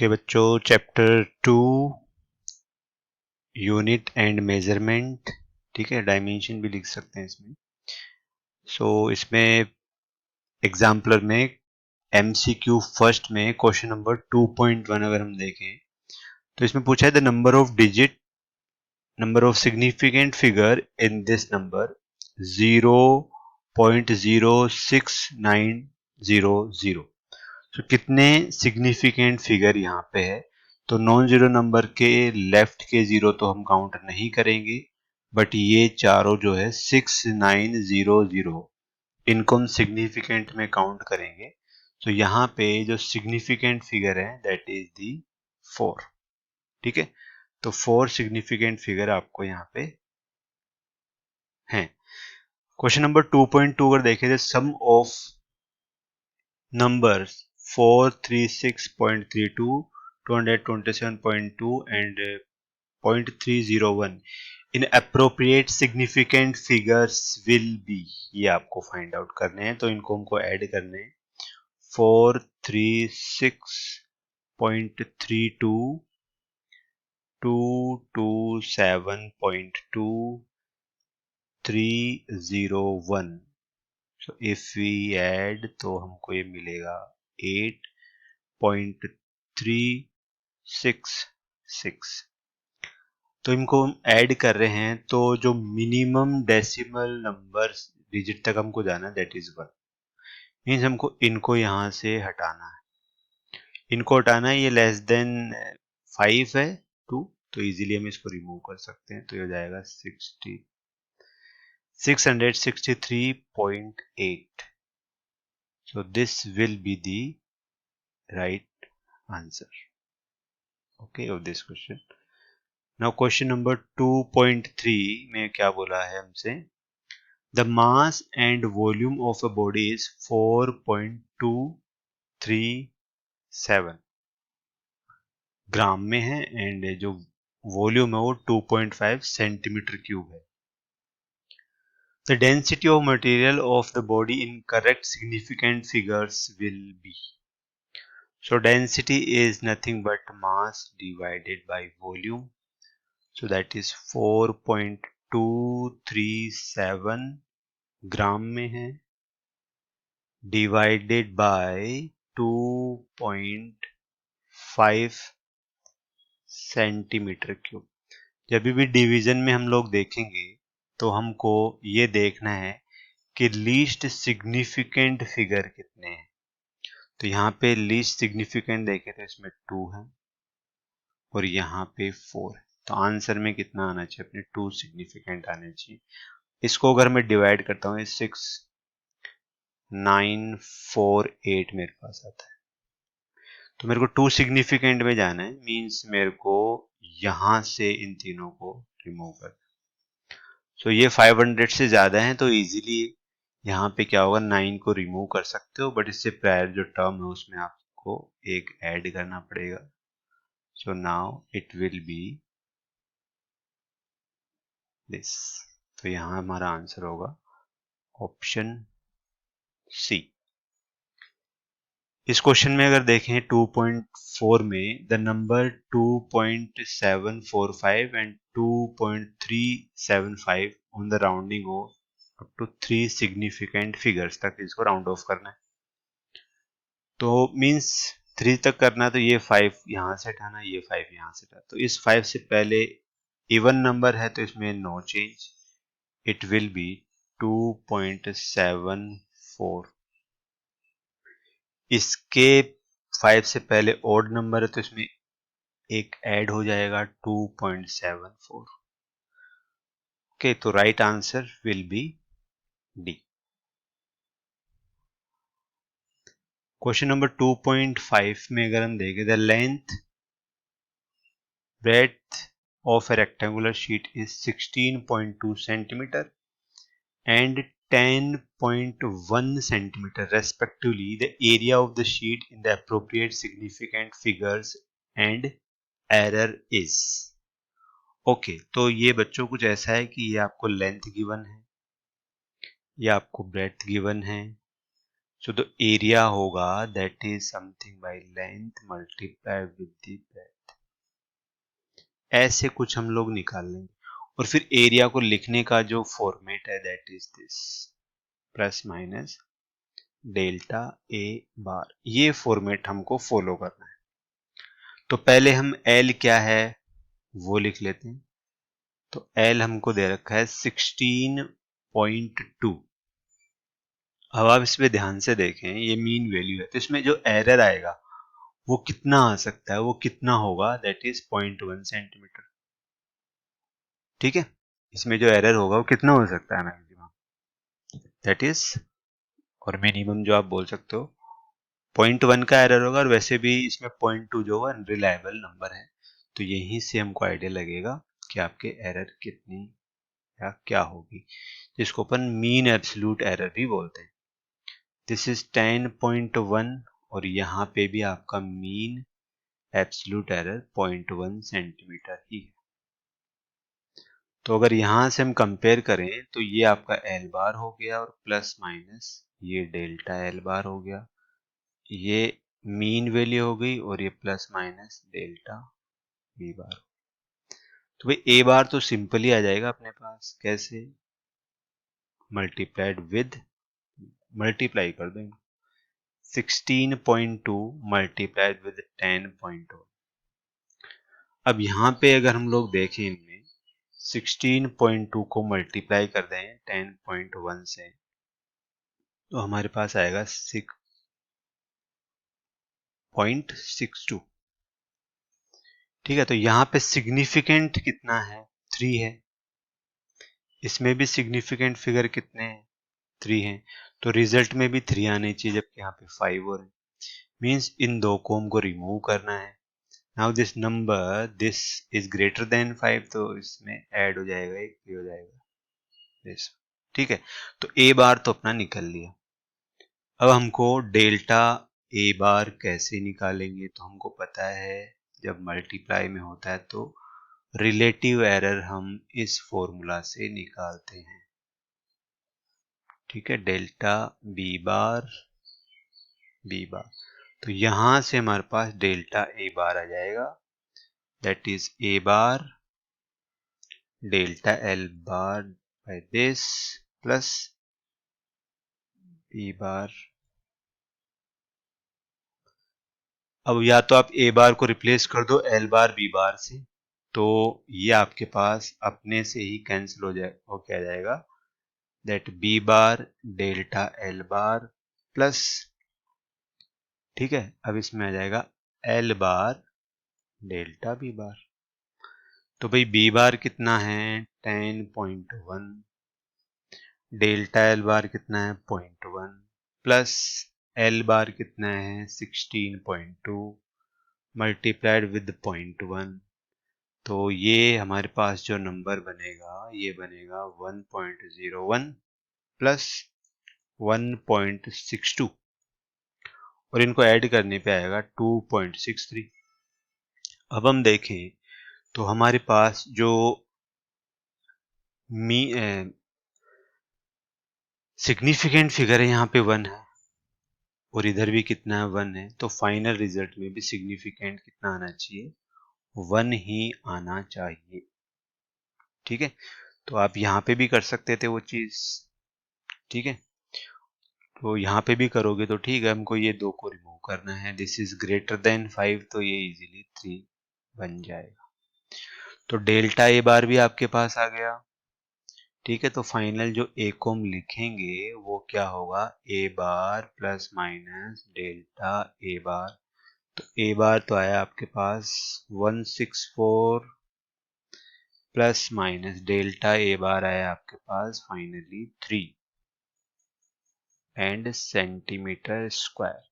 Okay बच्चों, chapter 2 unit and measurement, ठीक है। डायमेंशन भी लिख सकते हैं इसमें। इसमें एग्जाम्पलर में एमसीक्यू फर्स्ट में क्वेश्चन नंबर 2.1 अगर हम देखें तो इसमें पूछा है the number of significant figure in this number 0.06900। तो कितने सिग्निफिकेंट फिगर यहाँ पे है। तो नॉन जीरो नंबर के लेफ्ट के जीरो तो हम काउंट नहीं करेंगे, बट ये चारों जो है 6900 इनको हम सिग्निफिकेंट में काउंट करेंगे। तो यहाँ पे जो सिग्निफिकेंट फिगर है दैट इज दी 4, ठीक है। तो 4 सिग्निफिकेंट फिगर आपको यहाँ पे हैं। क्वेश्चन नंबर 2.2 अगर देखें तो सम of numbers 436.32, 227.2 and 0.301 in appropriate significant figures will be। ये आपको फाइंड आउट करने हैं, तो इनको हमको ऐड करने हैं। 436.32, 227.2, 301। So if we add तो हमको ये मिलेगा 8.366। तो इनको हम ऐड कर रहे हैं, तो जो मिनिमम डेसिमल नंबर डिजिट तक हमको जाना है दैट इज 1। मीन्स हमको इनको यहाँ से हटाना है, इनको हटाना है। ये लेस देन 5 है 2, तो इजीली हम इसको रिमूव कर सकते हैं। तो ये हो जाएगा 663.8। So this will be the right answer, okay, of this question. Now question number 2.3 में क्या बोला है हमसे, the mass and volume of a body is 4.237 ग्राम में है, एंड जो वॉल्यूम है वो 2.5 सेंटीमीटर क्यूब है। The density of material of the body in correct significant figures will be। So density is nothing but mass divided by volume. So that is 4.237 ग्राम में है, divided by 2.5 centimetre cube. जब भी division में हम लोग देखेंगे तो हमको ये देखना है कि लीस्ट सिग्निफिकेंट फिगर कितने हैं। तो यहाँ पे लीस्ट सिग्निफिकेंट देखें तो इसमें 2 है और यहाँ पे 4 है। तो आंसर में कितना आना चाहिए, अपने 2 सिग्निफिकेंट आने चाहिए। इसको अगर मैं डिवाइड करता हूँ 6948 मेरे पास आता है। तो मेरे को 2 सिग्निफिकेंट में जाना है, मींस मेरे को यहां से इन तीनों को रिमूव कर। सो ये 500 से ज्यादा है, तो इजीली यहाँ पे क्या होगा 9 को रिमूव कर सकते हो, बट इससे प्रायर जो टर्म है उसमें आपको एक ऐड करना पड़ेगा। So now it will B this. तो यहाँ हमारा आंसर होगा ऑप्शन सी। इस क्वेश्चन में अगर देखें 2.4 में the number 2.745 and 2.375 on the rounding हो अप टू 3 सिग्निफिकेंट फिगर्स तक इसको राउंड ऑफ करना है। तो मींस 3 तक करना है, तो ये 5 यहाँ से हटाना, ये 5 यहाँ से हटाना। तो इस 5 से पहले इवन नंबर है तो इसमें no change, it will be 2.74। इसके 5 से पहले ऑड नंबर है तो इसमें एक ऐड हो जाएगा 2.74। ओके, तो right answer will be D. Question number 2.5 में अगर हम देखें the length breadth of A rectangular sheet is 16.2 centimetre and 10.1 centimeter respectively, the area of the sheet in the appropriate significant figures and error is। Okay, तो ये बच्चों कुछ ऐसा है कि ये आपको लेंथ गिवन है, ये आपको ब्रेड्थ गिवन है, सो द एरिया होगा that is something by length multiply with the breadth. ऐसे कुछ हम लोग निकाल लेंगे और फिर एरिया को लिखने का जो फॉर्मेट है that is this, plus minus delta A bar. ये फॉर्मेट हमको फॉलो करना है। तो पहले हम एल क्या है वो लिख लेते हैं। तो एल हमको दे रखा है 16.2। अब आप इस पे ध्यान से देखें, ये मीन वैल्यू है, तो इसमें जो एरर आएगा वो कितना आ सकता है, वो कितना होगा, दैट इज 0.1 सेंटीमीटर। ठीक है, इसमें जो एरर होगा वो कितना हो सकता है मैक्सिमम, दैट इज, और मिनिमम जो आप बोल सकते हो 0.1 का एरर होगा, और वैसे भी इसमें 0.2 जो होगा अनरिलायबल नंबर है। तो यहीं से हमको आइडिया लगेगा कि आपके एरर कितनी या क्या होगी, जिसको अपन मीन एब्सोल्यूट एरर भी बोलते हैं। दिस इज 10.1 और यहाँ पे भी आपका मीन एब्सोल्यूट एरर 0.1 सेंटीमीटर ही है। तो अगर यहां से हम कंपेयर करें तो ये आपका एल बार हो गया और प्लस माइनस ये डेल्टा एल बार हो गया, ये मीन वैल्यू हो गई, और ये plus minus delta B bar. तो भाई ए बार तो सिंपली आ जाएगा अपने पास, कैसे, मल्टीप्लाइड विद, मल्टीप्लाई कर देंगे 16.2 मल्टीप्लाइड विद 10.1। अब यहाँ पे अगर हम लोग देखें इनमें 16.2 को मल्टीप्लाई कर दें 10.1 से, तो हमारे पास आएगा 6.62। ठीक है, तो यहाँ पे सिग्निफिकेंट कितना है, 3 है। इसमें भी सिग्निफिकेंट फिगर कितने हैं, 3 हैं। तो रिजल्ट में भी 3 आने चाहिए, जबकि यहाँ पे 5 हो रहे हैं। मीन्स इन दो को हमको रिमूव करना है। Now this number this is greater than 5, तो इसमें ऐड हो जाएगा, एक भी हो जाएगा दिस। ठीक है, तो ए बार तो अपना निकल लिया। अब हमको डेल्टा ए बार कैसे निकालेंगे, तो हमको पता है जब मल्टीप्लाई में होता है तो रिलेटिव एरर हम इस फॉर्मूला से निकालते हैं। ठीक है, delta B bar B bar, तो यहां से हमारे पास डेल्टा ए बार आ जाएगा, that is A bar delta L bar by this plus B bar. अब या तो आप ए बार को रिप्लेस कर दो एल बार बी बार से, तो ये आपके पास अपने से ही कैंसिल हो जाए, हो क्या जाएगा, that B bar delta L bar plus, ठीक है, अब इसमें आ जाएगा L bar delta B bar. तो भाई बी बार कितना है 10.1, डेल्टा एल बार कितना है 0.1, प्लस एल बार कितना है 16.2 मल्टीप्लाइड विद 0.1। तो ये हमारे पास जो नंबर बनेगा ये बनेगा 1.01 प्लस 1.62, और इनको ऐड करने पे आएगा 2.63। अब हम देखें तो हमारे पास जो सिग्निफिकेंट फिगर है यहाँ पे 1 है, और इधर भी कितना है 1 है, तो फाइनल रिजल्ट में भी सिग्निफिकेंट कितना आना चाहिए, 1 ही आना चाहिए। ठीक है, तो आप यहाँ पे भी कर सकते थे वो चीज। ठीक है, तो यहाँ पे भी करोगे तो ठीक है, हमको ये 2 को रिमूव करना है, दिस इज ग्रेटर देन 5, तो ये इजीली 3 बन जाएगा। तो डेल्टा ए बार भी आपके पास आ गया। ठीक है, तो फाइनल जो ए को हम लिखेंगे वो क्या होगा, ए bar plus minus delta A बार। तो ए बार तो आया आपके पास 164 प्लस माइनस डेल्टा ए बार आया आपके पास फाइनली 3 एंड सेंटीमीटर स्क्वायर।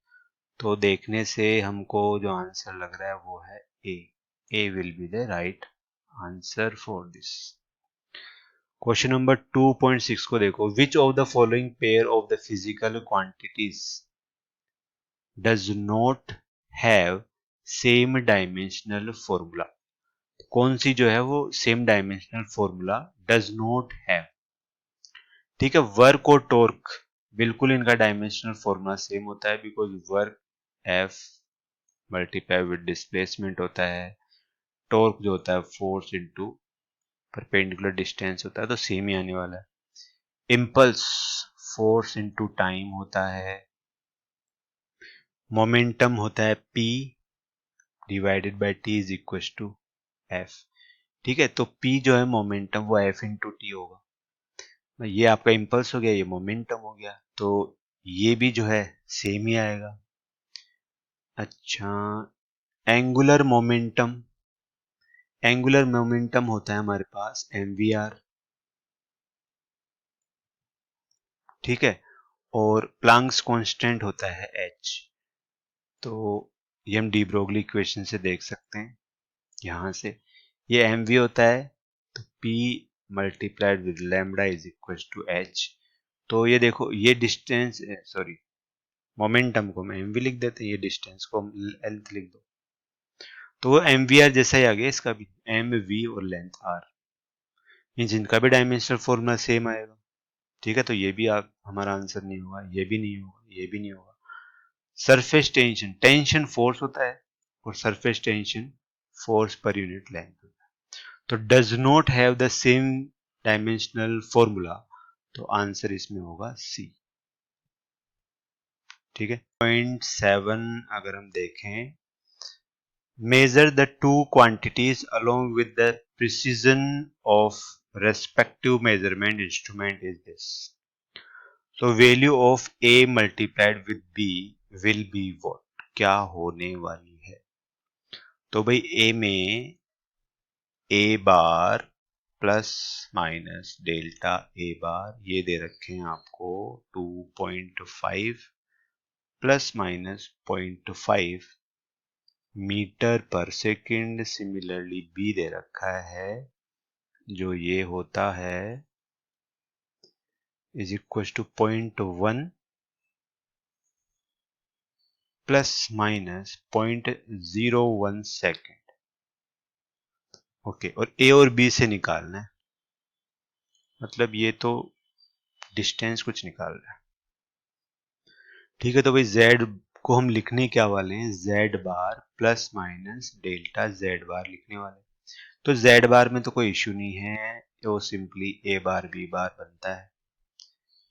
तो देखने से हमको जो आंसर लग रहा है वो है A. A will be the right answer for this. Question number 2.6 को देखो, which of the following pair of the physical quantities does not have same dimensional formula. कौन सी जो है वो same dimensional formula does not have. ठीक है, work और टॉर्क बिल्कुल इनका डायमेंशनल फॉर्मूला सेम होता है, because work F multiply with displacement होता है, टॉर्क जो होता है फोर्स इनटू परपेंडिकुलर डिस्टेंस होता है, तो सेम ही आने वाला है। इम्पल्स फोर्स इनटू टाइम होता है, मोमेंटम होता है p divided by t is equal to f। ठीक है, तो p जो है मोमेंटम वो f इंटू टी होगा। ये आपका इम्पल्स हो गया, ये मोमेंटम हो गया, तो ये भी जो है सेम ही आएगा। अच्छा, एंगुलर मोमेंटम, एंगुलर मोमेंटम होता है हमारे पास mvr, ठीक है, और प्लांक्स कांस्टेंट होता है h। तो ये हम डी ब्रोगली इक्वेशन से देख सकते हैं, यहां से ये mv होता है, तो p multiplied with lambda is equal to h। तो ये देखो, ये डिस्टेंस, सॉरी मोमेंटम को हम mv लिख देते हैं, ये डिस्टेंस को हम लेंथ लिख दो, तो वो mvr जैसा ही आ गया, इसका भी mv और लेंथ r, मीन्स इनका भी डायमेंशनल फॉर्मूला सेम आएगा। ठीक है, तो ये भी आप हमारा आंसर नहीं होगा, ये भी नहीं होगा, ये भी नहीं होगा। सरफेस टेंशन, टेंशन फोर्स होता है और surface tension force per unit length होता है, तो does not have the same dimensional formula, तो आंसर इसमें होगा सी। ठीक है, 0.7 अगर हम देखें, measure the two quantities along with the precision of respective measurement instrument is this. So value of a multiplied with b will be what? क्या होने वाली है? तो भाई a में a bar plus minus delta a bar ये दे रखे हैं आपको 2.5 plus minus 0.5 meter per second. Similarly B दे रखा है जो ये होता है is equal to 0.1 plus minus 0.01 second. Okay, और ए और बी से निकालना है, मतलब ये तो डिस्टेंस कुछ निकाल रहा है। ठीक है, तो भाई जेड को हम लिखने क्या वाले हैं, जेड बार प्लस माइनस डेल्टा जेड बार लिखने वाले। तो जेड बार में तो कोई इश्यू नहीं है, वो सिंपली ए बार बी बार बनता है।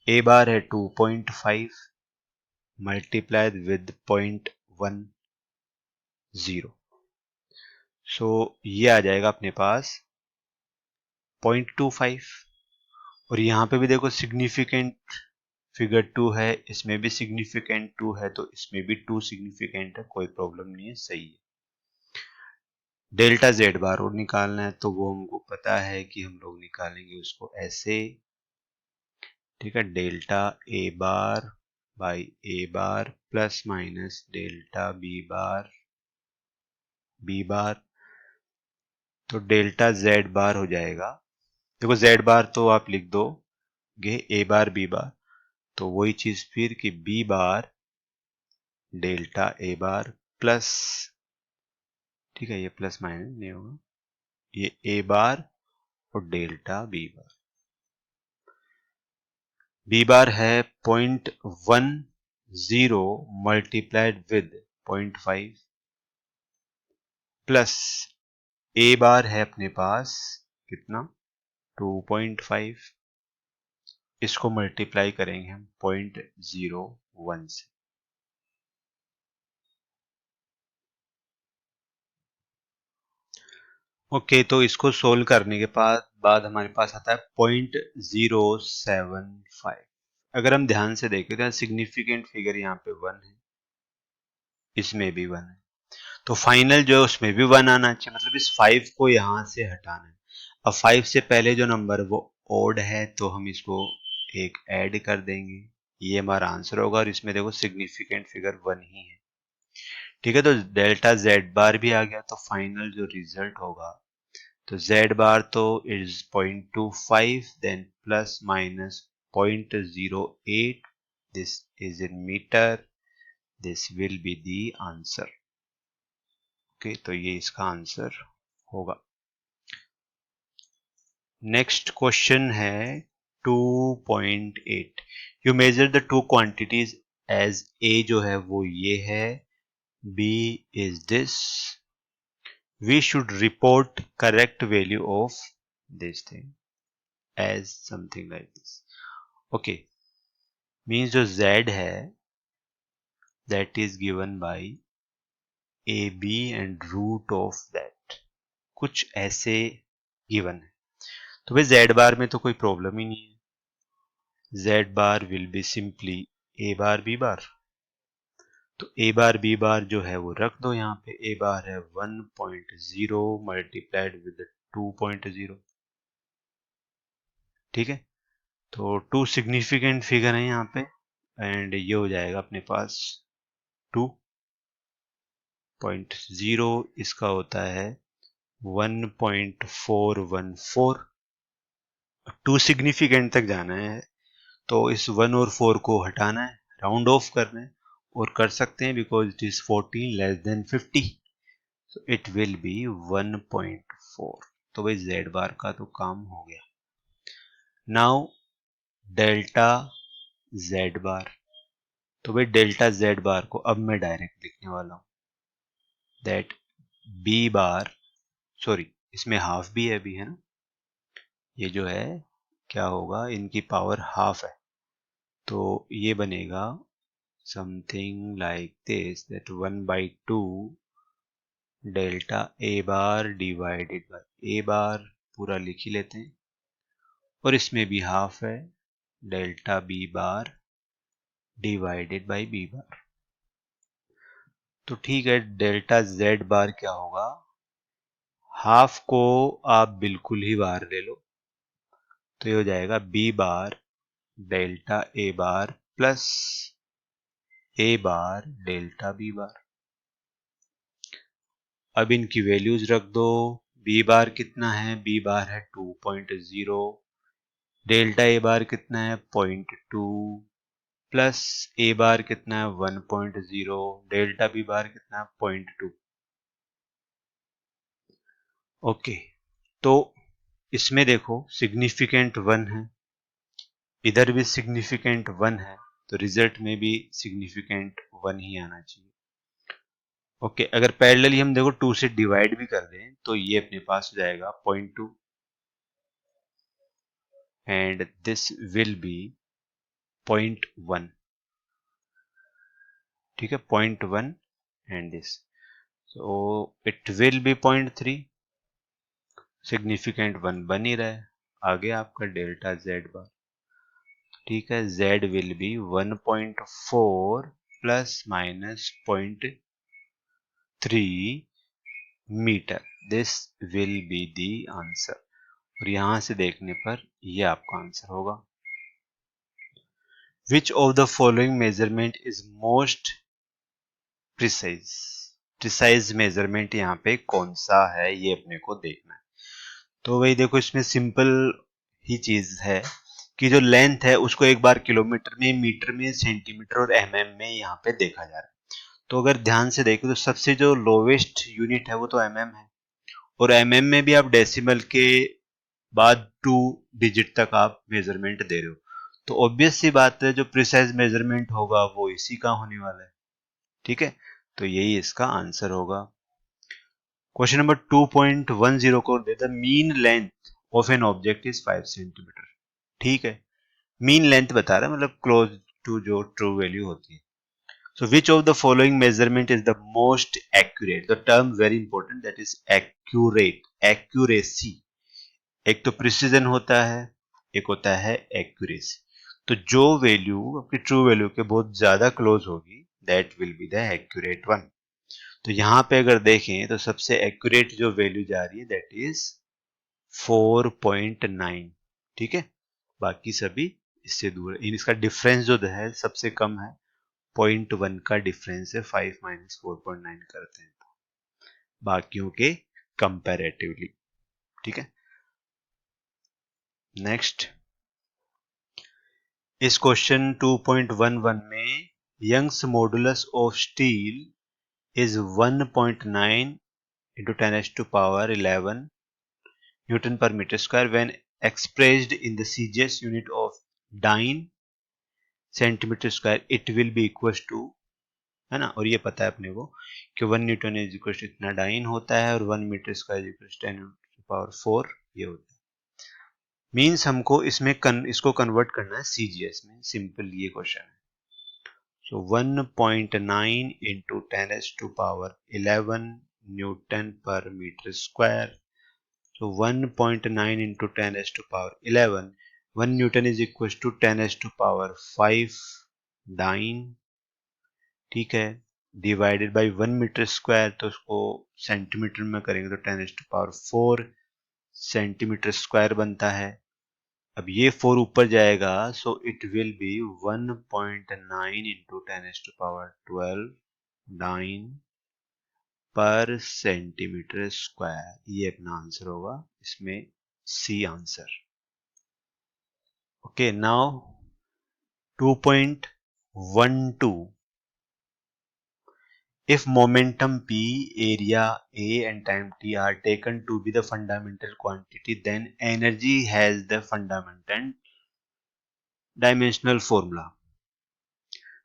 ए बार है 2.5 मल्टीप्लाइड विद 0.10, सो ये आ जाएगा अपने पास 0.25। और यहाँ पे भी देखो सिग्निफिकेंट फिगर 2 है, इसमें भी सिग्निफिकेंट 2 है, तो इसमें भी 2 सिग्निफिकेंट है, कोई प्रॉब्लम नहीं है, सही है। डेल्टा जेड बार और निकालना है, तो वो हमको पता है कि हम लोग निकालेंगे उसको ऐसे। ठीक है, delta A bar by A bar plus minus delta B bar, तो डेल्टा जेड बार हो जाएगा। देखो जेड बार तो आप लिख दो गे ए बार बी बार, तो वही चीज फिर कि B bar delta A bar plus, ठीक है ये प्लस माइनस नहीं होगा, ये ए बार और डेल्टा बी बार है 0.10 मल्टीप्लाइड विद 0.5 प्लस ए बार है अपने पास कितना 2.5, इसको मल्टीप्लाई करेंगे हम 0.01 से। ओके, तो इसको सोल्व करने के बाद हमारे पास आता है 0.075। अगर हम ध्यान से देखें तो सिग्निफिकेंट फिगर यहाँ पे 1 है, इसमें भी 1 है, तो फाइनल जो है उसमें भी 1 आना चाहिए, मतलब इस 5 को यहां से हटाना है। अब 5 से पहले जो नंबर वो ओड है, तो हम इसको एक ऐड कर देंगे, ये हमारा आंसर होगा। और इसमें देखो सिग्निफिकेंट फिगर 1 ही है। ठीक है, तो डेल्टा जेड बार भी आ गया, तो फाइनल जो रिजल्ट होगा, तो z बार तो is 0.25 then plus minus 0.08, this is in meter, this will be the answer. Okay, तो ये इसका आंसर होगा। नेक्स्ट क्वेश्चन है 2.8. You measure the two quantities as A जो है वो ये है, B is this. We should report correct value of this thing as something like this. Okay, means जो Z है that is given by AB and root of that. कुछ ऐसे given है. तो भाई Z बार में तो कोई प्रॉब्लम ही नहीं है. Z bar will be simply A bar B बार. तो A बार B बार जो है वो रख दो यहाँ पे. A बार है 1.0 मल्टीप्लाइड विद 2.0. ठीक है, तो टू सिग्निफिकेंट फिगर है यहाँ पे एंड ये हो जाएगा अपने पास 2.0. इसका होता है 1.414. टू सिग्निफिकेंट तक जाना है तो इस 1 और 4 को हटाना है, राउंड ऑफ करना है, और कर सकते हैं because it is 14 less than 50, so it will be 1.4. तो भाई Z बार का तो काम हो गया. Now delta Z bar. तो भाई डेल्टा Z बार को अब मैं डायरेक्ट लिखने वाला हूं दैट B बार, सॉरी इसमें हाफ भी है, भी है ना, ये जो है क्या होगा, इनकी पावर हाफ है, तो ये बनेगा something like this, that 1/2 delta A bar divided by A बार, पूरा लिख ही लेते हैं, और इसमें भी हाफ है, delta B bar divided by B बार. तो ठीक है, डेल्टा Z बार क्या होगा, हाफ को आप बिल्कुल ही बाहर ले लो, तो ये हो जाएगा B bar delta A bar plus A bar delta B बार. अब इनकी वैल्यूज रख दो. B बार कितना है, B बार है 2.0, डेल्टा A बार कितना है 0.2, प्लस A बार कितना है 1.0, डेल्टा B बार कितना है 0.2. ओके, तो इसमें देखो सिग्निफिकेंट 1 है, इधर भी सिग्निफिकेंट 1 है, तो रिजल्ट में भी सिग्निफिकेंट 1 ही आना चाहिए. ओके, अगर पैरेलली हम देखो 2 से डिवाइड भी कर दें तो ये अपने पास हो जाएगा 0.2 एंड दिस विल बी 0.1. ठीक है, 0.1 and this, so it will B 0.3. Significant 1 बन ही रहा है. आगे आपका डेल्टा Z बार. ठीक है, Z will be 1.4 plus minus 0.3 meter. This will be the answer. और यहां से देखने पर यह आपका आंसर होगा. Which of the following measurement is most precise. Precise measurement यहाँ पे कौन सा है ये अपने को देखना है. तो भाई देखो, इसमें सिंपल ही चीज है कि जो लेंथ है उसको एक बार किलोमीटर में, मीटर में, सेंटीमीटर और mm में यहाँ पे देखा जा रहा है. तो अगर ध्यान से देखो तो सबसे जो लोवेस्ट यूनिट है वो तो mm है, और mm में भी आप डेसिमल के बाद 2 डिजिट तक आप मेजरमेंट दे रहे हो, तो ऑब्वियस सी बात है जो प्रिसाइज मेजरमेंट होगा वो इसी का होने वाला है. ठीक है, तो यही इसका आंसर होगा. क्वेश्चन नंबर 2.10 को दे, the mean length of an object is 5 centimetre. ठीक है, मीन लेंथ बता रहा है, मतलब क्लोज टू जो ट्रू वैल्यू होती है. So which of the following measurement is the most accurate? The term very important, that is accurate, accuracy. एक तो प्रिसीजन होता है, एक होता है एक्यूरेसी. तो जो वैल्यू आपकी ट्रू वैल्यू के बहुत ज्यादा क्लोज होगी that will be the accurate one. तो यहाँ पे अगर देखें तो सबसे एक्यूरेट जो वैल्यू जा रही है दैट इज 4.9. ठीक है, बाकी सभी इससे दूर है. इसका डिफरेंस जो है सबसे कम है, 0.1 का डिफरेंस है. 5 माइनस 4.9 करते हैं तो बाकियों के कंपैरेटिवली. ठीक है, नेक्स्ट. इस क्वेश्चन 2.11 में Young's modulus of steel is 1.9 into 10 raised to power 11 Newton per meter square when expressed in the CGS unit of dyne centimeter square it will be equal to, है ना, और ये पता है अपने को कि 1 न्यूटन इज इक्वल टू इतना डाइन होता है और 1 meter square is equal to 10⁴ ये होता है। मीन्स हमको इसमें इसको कन्वर्ट करना है CGS में, सिंपल ये क्वेश्चन है। So 1.9 into 10⁻11 Newton per meter square. So 1.9 into 10⁻11, 1 Newton is equals to 10⁵ dyne, ठीक है, डिवाइडेड बाई 1 मीटर स्क्वायर, तो उसको सेंटीमीटर में करेंगे तो 10⁴ सेंटीमीटर स्क्वायर बनता है। अब ये 4 ऊपर जाएगा, so it will be 1.9 into 10⁻12 dyne per centimeter square, ये अपना आंसर होगा, इसमें C answer. Okay, now 2.12, if momentum P, area A and time T are taken to be the fundamental quantity, then energy has the fundamental dimensional formula.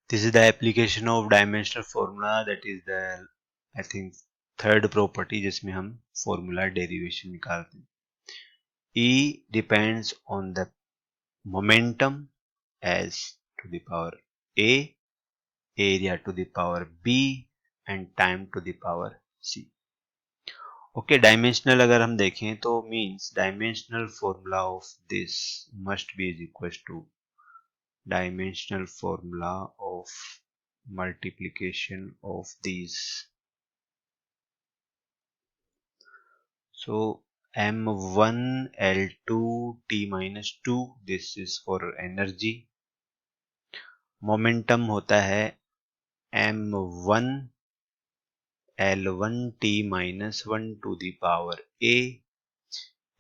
This is the application of dimensional formula, that is the I think third property जिसमें हम formula derivation निकालते हैं। E depends on the momentum as to the power A, area to the power B and time to the power C. Okay, dimensional अगर हम देखें तो means dimensional formula of this must be is equals to dimensional formula of multiplication of these. So M1 L2 T minus 2, this is for energy. Momentum होता है M1 L1 T minus 1 to the power A.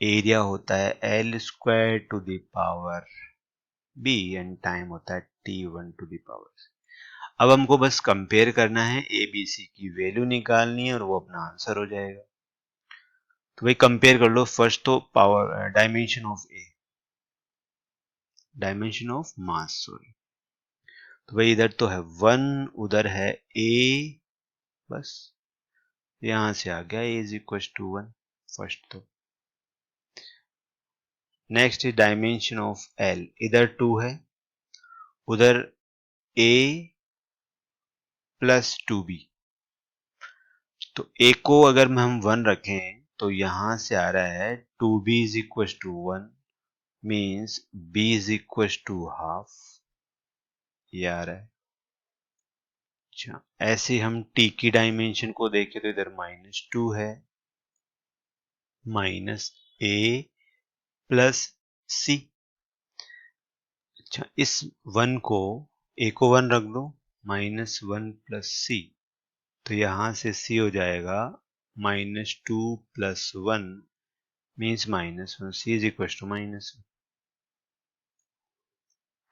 Area होता है L square to the power B and time होता है T1 to the power C. अब हमको बस compare करना है, ABC की वैल्यू निकालनी है और वो अपना आंसर हो जाएगा। तो भाई कंपेयर कर लो, फर्स्ट तो power dimension of A, dimension of mass sorry, तो भाई इधर तो है 1, उधर है ए, बस यहां से आ गया ए इज इक्वल टू 1 फर्स्ट। तो next is dimension of L, इधर 2 है, उधर ए प्लस 2b, तो ए को अगर हम 1 रखें तो यहां से आ रहा है 2b is equal to 1, means b is equal to half, ये आ रहा है। अच्छा, ऐसे हम t की डायमेंशन को देखें तो इधर -2 है, माइनस a प्लस c। अच्छा, इस 1 को a को 1 रख दो, -1 प्लस c, तो यहां से c हो जाएगा -2 plus 1 means -1, c is equal to -1।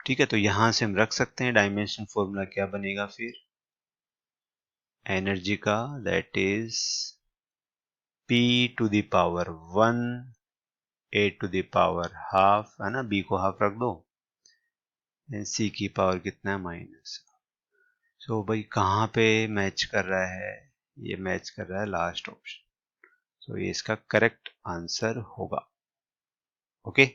ठीक है, तो यहां से हम रख सकते हैं डायमेंशन फॉर्मूला क्या बनेगा फिर एनर्जी का, that is p to the power 1, a to the power half, है ना, b को हाफ रख दो, c की पावर कितना है माइनस। सो भाई कहाँ पे मैच कर रहा है, ये मैच कर रहा है लास्ट ऑप्शन, सो ये इसका करेक्ट आंसर होगा। ओके।